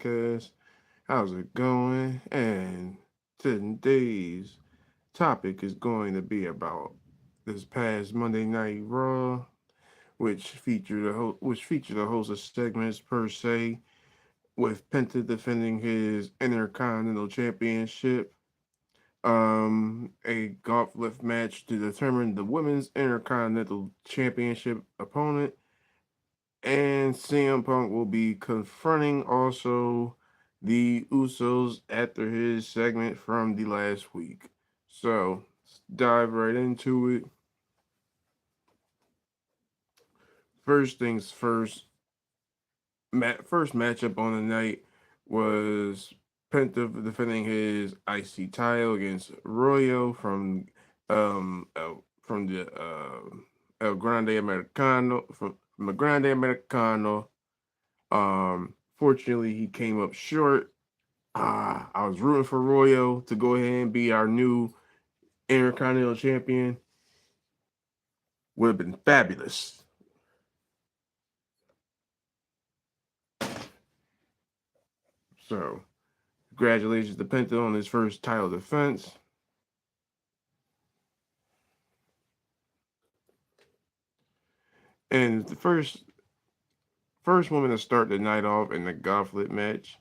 podcast. How's it going? And today's topic is going to be about this past Monday Night Raw, which featured a host of segments per se, with Penta defending his Intercontinental Championship, a gauntlet match to determine the Women's Intercontinental Championship opponent, and CM Punk will be confronting also the Usos after his segment from the last week. So let's dive right into it. First things first, first matchup on the night was Penta defending his IC title against Royo from the El Grande Americano from the Grande Americano. Fortunately, he came up short. I was rooting for Royo to go ahead and be our new Intercontinental Champion. Would have been fabulous. So, congratulations to Penta on his first title defense. And the first woman to start the night off in the gauntlet match,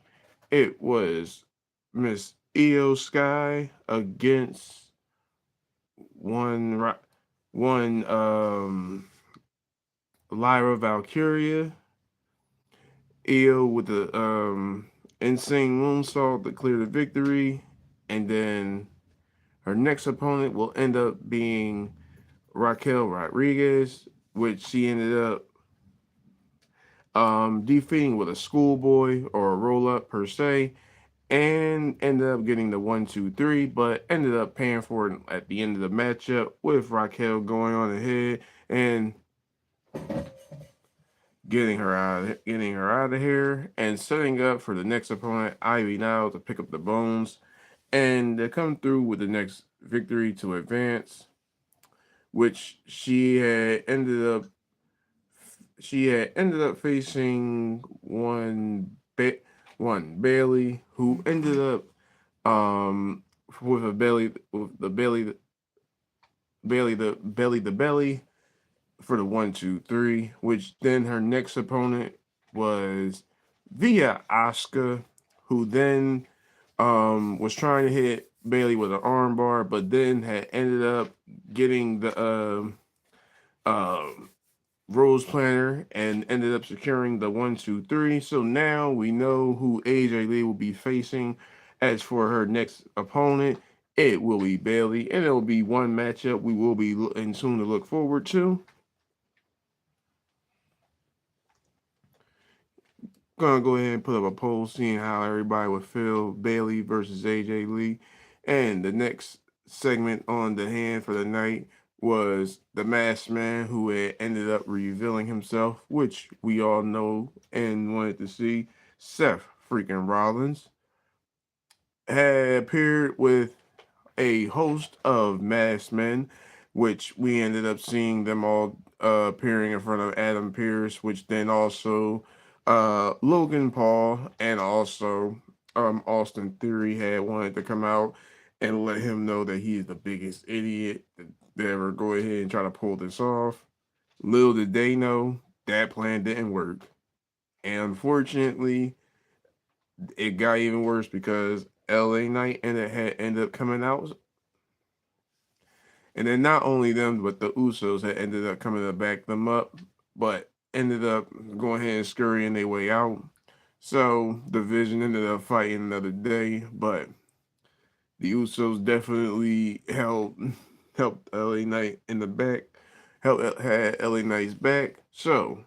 it was Miss Io Sky against one one Lyra Valkyria. Io with the insane moonsault to clear the victory, and then her next opponent will end up being Raquel Rodriguez, which she ended up defeating with a schoolboy or a roll up per se, and ended up getting the 1, 2, 3, but ended up paying for it at the end of the matchup with Raquel going on ahead and getting her out of here and setting up for the next opponent, Ivy now, to pick up the bones and to come through with the next victory to advance, which she had ended up facing one Bailey, who ended up with the belly for the 1, 2, 3, which then her next opponent was Via Asuka, who then was trying to hit Bailey with an armbar, but then had ended up getting the Rose Planner and ended up securing the 1, 2, 3. So now we know who AJ Lee will be facing. As for her next opponent, it will be Bailey, and it will be one matchup we will be in soon to look forward to. Gonna go ahead and put up a poll seeing how everybody would feel Bailey versus AJ Lee. And the next segment on the hand for the night was the masked man who had ended up revealing himself, which we all know and wanted to see. Seth freaking Rollins had appeared with a host of masked men, which we ended up seeing them all appearing in front of Adam Pearce, which then also Logan Paul and also Austin Theory had wanted to come out and let him know that he's the biggest idiot that ever go ahead and try to pull this off. Little did they know that plan didn't work. And unfortunately, it got even worse because LA Knight ended up coming out. And then not only them, but the Usos had ended up coming to back them up, but ended up going ahead and scurrying their way out. So the Vision ended up fighting another day, but the Usos definitely helped LA Knight in the back, had LA Knight's back. So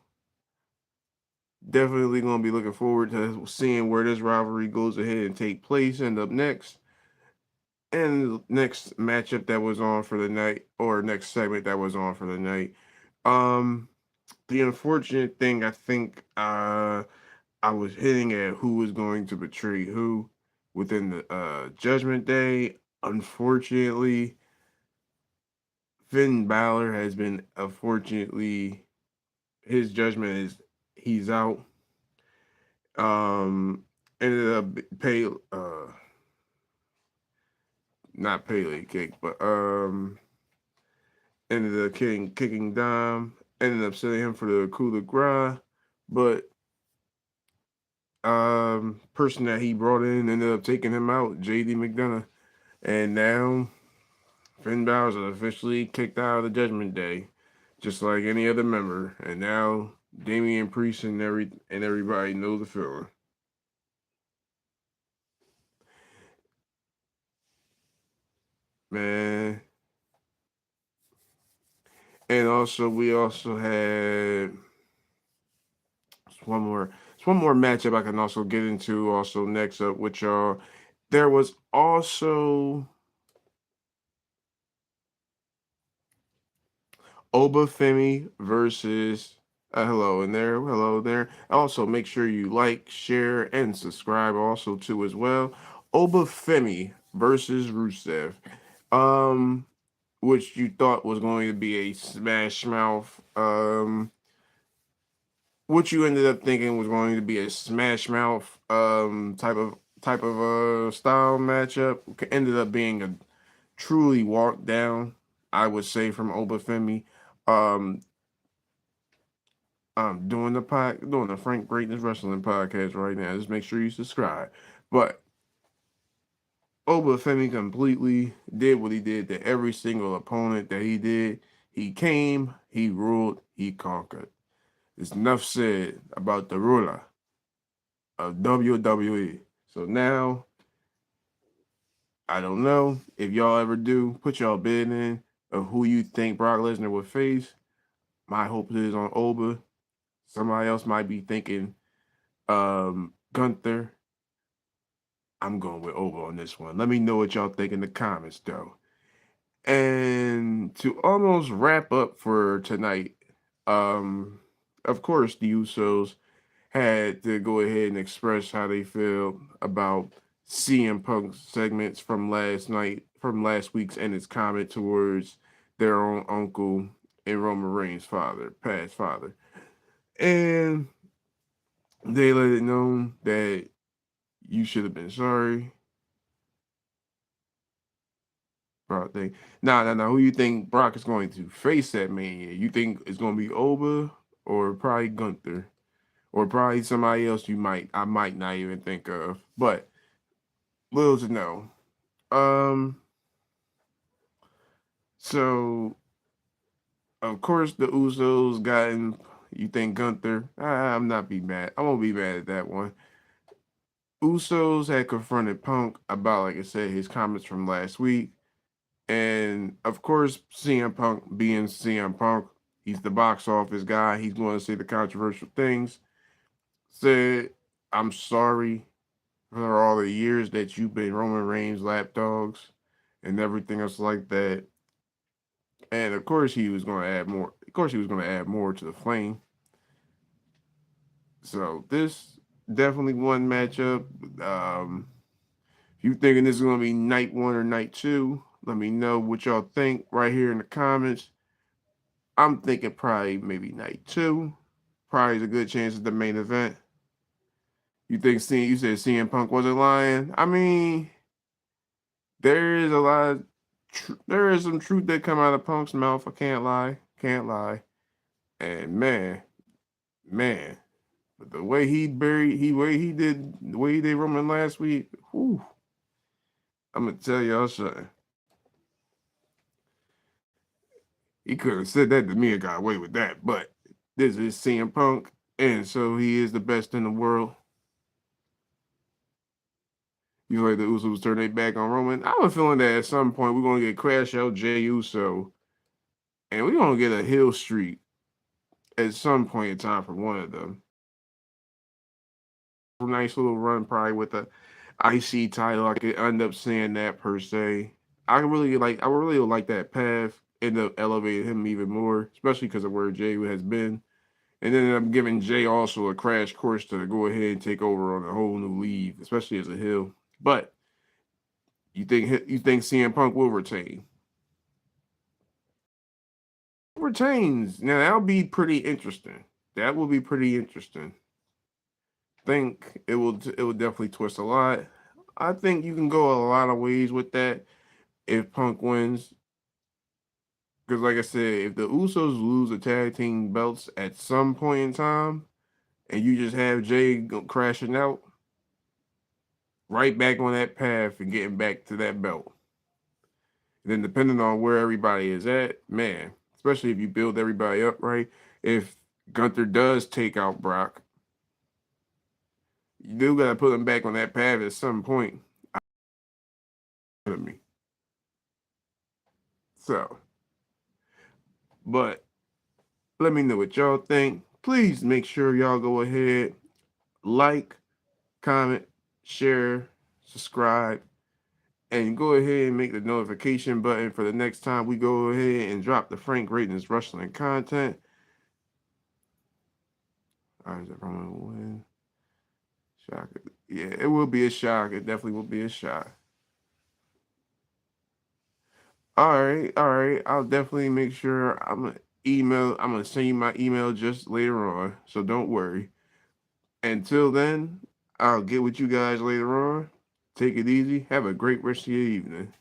definitely gonna be looking forward to seeing where this rivalry goes ahead and take place. And up next, and next matchup that was on for the night, or next segment that was on for the night. Um, the unfortunate thing, I think, I was hitting at who was going to betray who within the Judgment Day. Unfortunately, Finn Balor has been, unfortunately, his judgment is he's out. Um, ended up pay not Pele kick, but ended up kicking Dom, ended up sending him for the coup de grace, but person that he brought in ended up taking him out, JD McDonough, and now Finn Balor is officially kicked out of the Judgment Day, just like any other member, and now Damian Priest and everybody know the feeling. Man. And also we also had one more one more matchup I can also get into also next up with y'all. There was also Obafemi versus hello there. Also, make sure you like, share, and subscribe also too as well. Obafemi versus Rusev, um, which you thought was going to be a Smash Mouth, what you ended up thinking was going to be a Smash Mouth, type of style matchup ended up being a truly walk down, I would say, from Obafemi. Um, I'm doing the Frank Greatness Wrestling podcast right now. Just make sure you subscribe. But Obafemi completely did what he did to every single opponent that he did. He came, he ruled, he conquered. There's enough said about the ruler of WWE. So now, I don't know if y'all ever do put y'all bid in of who you think Brock Lesnar would face. My hope is on Oba. Somebody else might be thinking Gunther. I'm going with Oba on this one. Let me know what y'all think in the comments, though. And to almost wrap up for tonight, um, of course, the Usos had to go ahead and express how they feel about CM Punk's segments from last week's, and its comment towards their own uncle and Roman Reigns' past father. And they let it known that you should have been sorry. Brock thing. Nah. Who you think Brock is going to face that Mania? You think it's going to be Oba or probably Gunther? Or probably somebody else I might not even think of. But little to know. Um, so of course the Usos gotten. You think Gunther? I'm not be mad. I won't be mad at that one. Usos had confronted Punk about, like I said, his comments from last week, and of course CM Punk being CM Punk, he's the box office guy. He's going to say the controversial things. Said, "I'm sorry for all the years that you've been Roman Reigns lapdogs and everything else like that." And of course, he was going to add more. Of course, he was going to add more to the flame. So this definitely one matchup. If you thinking this is going to be night one or night two, let me know what y'all think right here in the comments. I'm thinking probably maybe night two. Probably is a good chance at the main event. You said CM Punk wasn't lying. I mean, there is a lot of there is some truth that come out of Punk's mouth. I can't lie. And man, but the way he did Roman last week. Whew, I'm gonna tell y'all something. He could have said that to me and got away with that. But this is CM Punk, and so he is the best in the world. You like the Usos turn their back on Roman. I have a feeling that at some point we're gonna get Crash Out Jey Uso, and we're gonna get a heel streak at some point in time for one of them. Nice little run, probably with the IC title. I could end up seeing that per se. I really like that path. End up elevating him even more, especially because of where Jay has been. And then I'm giving Jay also a crash course to go ahead and take over on a whole new league, especially as a heel. But you think CM Punk will retain? Retains. Now that'll be pretty interesting. That will be pretty interesting. think it will definitely twist a lot. I think you can go a lot of ways with that if Punk wins. Because, like I said, if the Usos lose the tag team belts at some point in time, and you just have Jay crashing out, right back on that path and getting back to that belt. And then, depending on where everybody is at, man, especially if you build everybody up right, if Gunther does take out Brock, you do got to put him back on that path at some point. Me. So, but let me know what y'all think. Please make sure y'all go ahead, like, comment, share, subscribe, and go ahead and make the notification button for the next time we go ahead and drop the Frank Greatness Wrestling content. All right, is that probably win? Shock. Yeah, it will be a shock. It definitely will be a shock. All right, all right. I'll definitely make sure I'm gonna send you my email just later on. So don't worry. Until then, I'll get with you guys later on. Take it easy. Have a great rest of your evening.